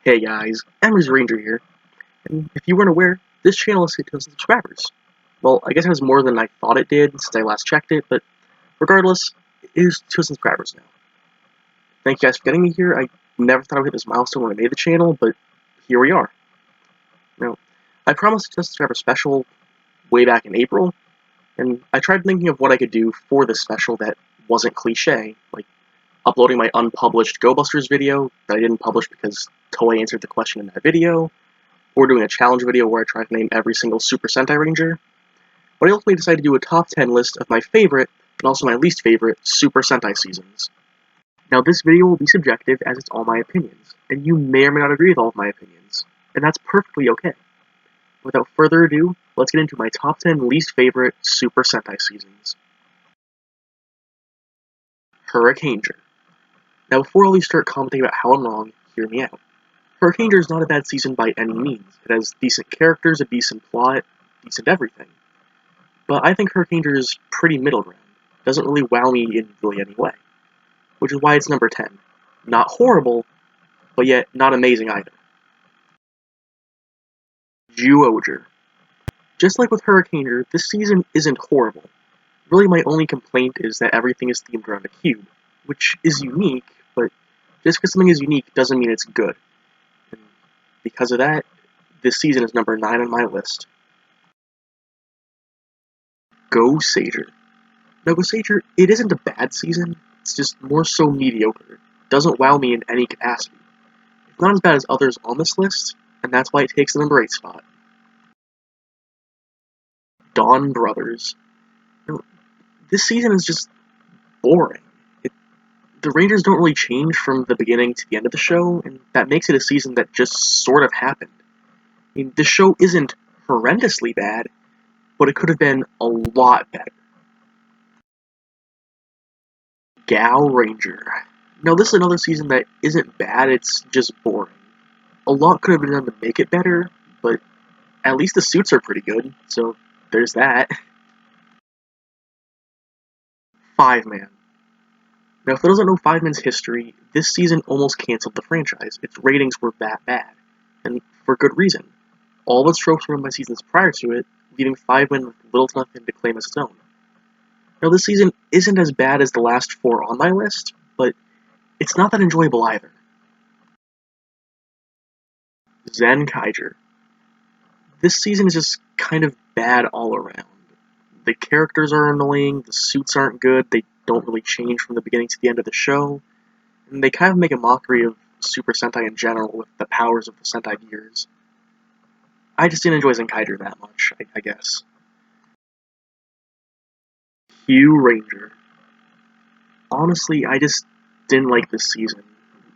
Hey guys, Emery's Ranger here, and if you weren't aware, this channel has hit 2,000 subscribers. Well, I guess it has more than I thought it did since I last checked it, but regardless, it is 2,000 subscribers now. Thank you guys for getting me here. I never thought I would hit this milestone when I made the channel, but here we are. Now, I promised a 2,000 subscriber special way back in April, and I tried thinking of what I could do for this special that wasn't cliche, like uploading my unpublished Go Busters video that I didn't publish because Toei answered the question in that video, or doing a challenge video where I try to name every single Super Sentai Ranger. But I ultimately decided to do a top 10 list of my favorite, and also my least favorite, Super Sentai seasons. Now this video will be subjective as it's all my opinions, and you may or may not agree with all of my opinions, and that's perfectly okay. Without further ado, let's get into my top 10 least favorite Super Sentai seasons. Hurricaneger. Now before all you start commenting about how I'm wrong, hear me out. Hurricaneger is not a bad season by any means. It has decent characters, a decent plot, decent everything. But I think Hurricaneger is pretty middle ground. Doesn't really wow me in really any way. Which is why it's number 10. Not horrible, but yet not amazing either. Zyuohger. Just like with Hurricaneger, this season isn't horrible. Really my only complaint is that everything is themed around a cube, which is unique, but just because something is unique doesn't mean it's good. And because of that, this season is number 9 on my list. Goseiger. Now Goseiger, it isn't a bad season, it's just more so mediocre. It doesn't wow me in any capacity. It's not as bad as others on this list, and that's why it takes the number 8 spot. Dawn Brothers. Now, this season is just boring. The Rangers don't really change from the beginning to the end of the show, and that makes it a season that just sort of happened. I mean, this show isn't horrendously bad, but it could have been a lot better. Gao Ranger. Now this is another season that isn't bad, it's just boring. A lot could have been done to make it better, but at least the suits are pretty good, so there's that. 5-Man. Now if those don't know 5-Man's history, this season almost canceled the franchise. Its ratings were that bad, and for good reason. All of its tropes were run by seasons prior to it, leaving 5-Man with little to nothing to claim as its own. Now this season isn't as bad as the last 4 on my list, but it's not that enjoyable either. Zenkaiger. This season is just kind of bad all around. The characters are annoying, the suits aren't good, they don't really change from the beginning to the end of the show, and they kind of make a mockery of Super Sentai in general with the powers of the Sentai gears. I just didn't enjoy Zenkaiger that much, I guess. Kyuranger. Honestly, I just didn't like this season.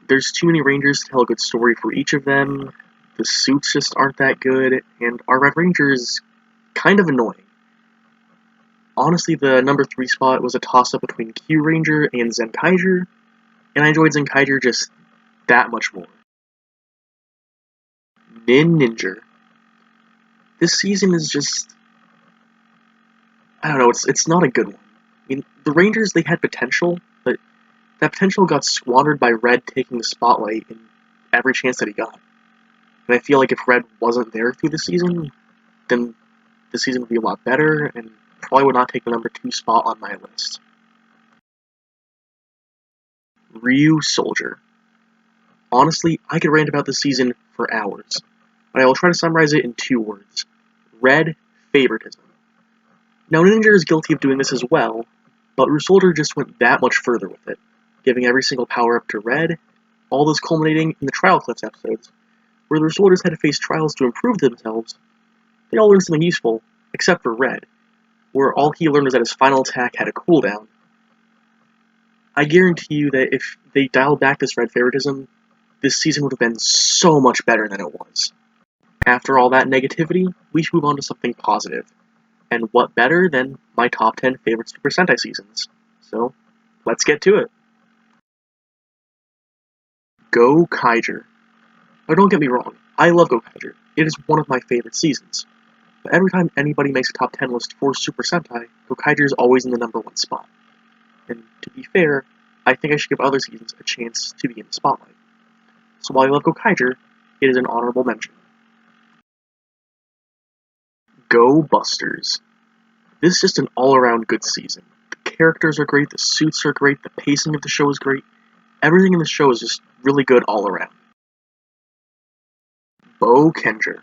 There's too many Rangers to tell a good story for each of them, the suits just aren't that good, and our Red Ranger is kind of annoying. Honestly, the number 3 spot was a toss-up between Kyuranger and Zenkaiger, and I enjoyed Zenkaiger just that much more. Ninja. This season is just... I don't know, it's not a good one. I mean, the Rangers, they had potential, but that potential got squandered by Red taking the spotlight in every chance that he got. And I feel like if Red wasn't there through the season, then the season would be a lot better, and probably would not take the number 2 spot on my list. Ryusoulger. Honestly, I could rant about this season for hours, but I will try to summarize it in 2 words. Red favoritism. Now Ninja is guilty of doing this as well, but Ryusoulger just went that much further with it, giving every single power-up to Red, all this culminating in the Trial Clips episodes, where the Ryusoulgers had to face trials to improve themselves. They all learned something useful, except for Red, where all he learned was that his final attack had a cooldown. I guarantee you that if they dialed back this Red favoritism, this season would have been so much better than it was. After all that negativity, we should move on to something positive. And what better than my top 10 favorite Super Sentai seasons? So, let's get to it. Gokaiger. Now don't get me wrong, I love Gokaiger. It is one of my favorite seasons. But every time anybody makes a top 10 list for Super Sentai, Gokaiger is always in the number 1 spot. And to be fair, I think I should give other seasons a chance to be in the spotlight. So while I love Gokaiger, it is an honorable mention. Go Busters! This is just an all-around good season. The characters are great, the suits are great, the pacing of the show is great. Everything in the show is just really good all around. Bo Kenger.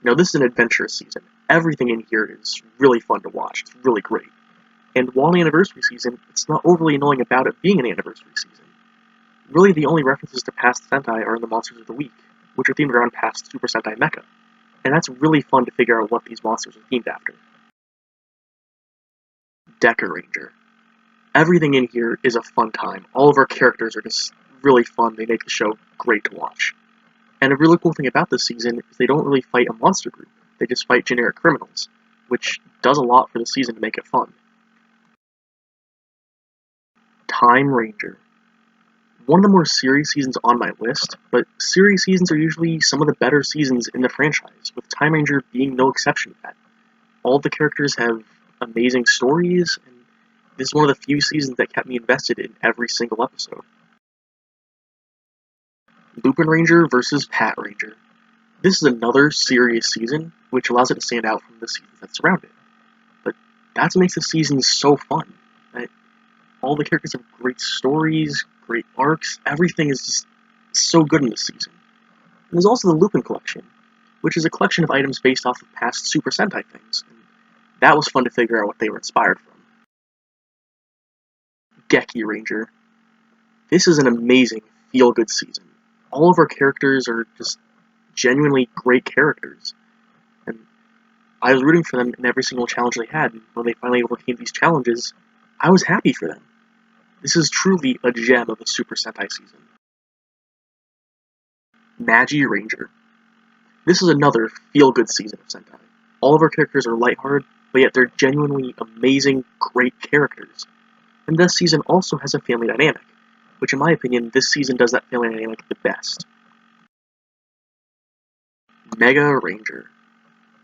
Now this is an adventurous season. Everything in here is really fun to watch. It's really great. And while an anniversary season, it's not overly annoying about it being an anniversary season. Really, the only references to past Sentai are in the Monsters of the Week, which are themed around past Super Sentai Mecha. And that's really fun to figure out what these monsters are themed after. Deca Ranger. Everything in here is a fun time. All of our characters are just really fun. They make the show great to watch. And a really cool thing about this season is they don't really fight a monster group. They just fight generic criminals, which does a lot for the season to make it fun. Time Ranger. One of the more serious seasons on my list, but serious seasons are usually some of the better seasons in the franchise, with Time Ranger being no exception to that. All the characters have amazing stories, and this is one of the few seasons that kept me invested in every single episode. Lupin Ranger versus Pat Ranger. This is another serious season, which allows it to stand out from the seasons that surround it. But that's what makes the season so fun. All the characters have great stories, great arcs, everything is just so good in this season. And there's also the Lupin Collection, which is a collection of items based off of past Super Sentai things. And that was fun to figure out what they were inspired from. Geki Ranger. This is an amazing, feel-good season. All of our characters are just genuinely great characters. And I was rooting for them in every single challenge they had, and when they finally overcame these challenges, I was happy for them. This is truly a gem of a Super Sentai season. Magi Ranger. This is another feel-good season of Sentai. All of our characters are lighthearted, but yet they're genuinely amazing, great characters. And this season also has a family dynamic, which in my opinion, this season does that family dynamic the best. Mega Ranger.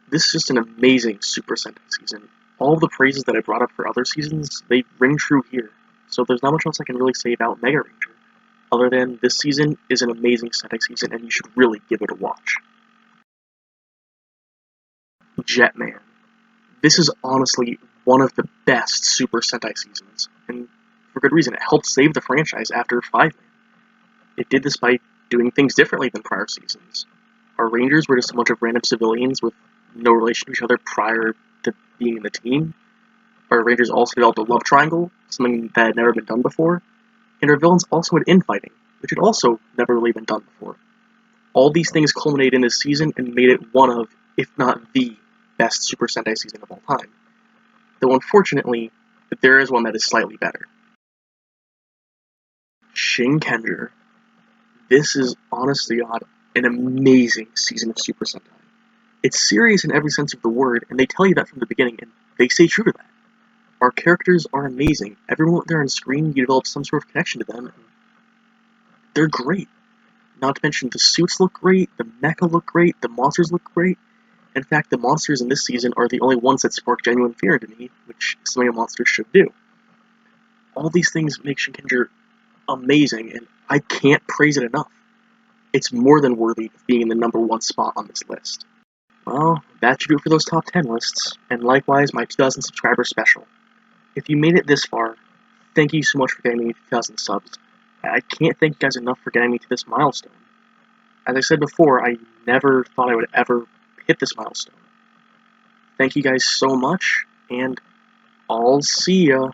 This is just an amazing Super Sentai season. All the praises that I brought up for other seasons, they ring true here. So there's not much else I can really say about Mega Ranger, other than this season is an amazing Sentai season and you should really give it a watch. Jetman. This is honestly one of the best Super Sentai seasons, and for good reason. It helped save the franchise after 5-man. It did this by doing things differently than prior seasons. Our Rangers were just a bunch of random civilians with no relation to each other prior to being in the team. Our Rangers also developed a love triangle, something that had never been done before, and our villains also had infighting, which had also never really been done before. All these things culminated in this season and made it one of, if not the, best Super Sentai season of all time. Though unfortunately, there is one that is slightly better. Shinkenger. This is, honest to God, an amazing season of Super Sentai. It's serious in every sense of the word, and they tell you that from the beginning, and they stay true to that. Our characters are amazing. Everyone they're on screen, you develop some sort of connection to them. They're great. Not to mention, the suits look great, the mecha look great, the monsters look great. In fact, the monsters in this season are the only ones that spark genuine fear into me, which something a monster should do. All these things make Shinkenger amazing, and I can't praise it enough. It's more than worthy of being in the #1 spot on this list. Well, that should do it for those top 10 lists, and likewise my 2,000 subscriber special. If you made it this far, thank you so much for getting me to 2,000 subs. I can't thank you guys enough for getting me to this milestone. As I said before, I never thought I would ever hit this milestone. Thank you guys so much, and I'll see ya.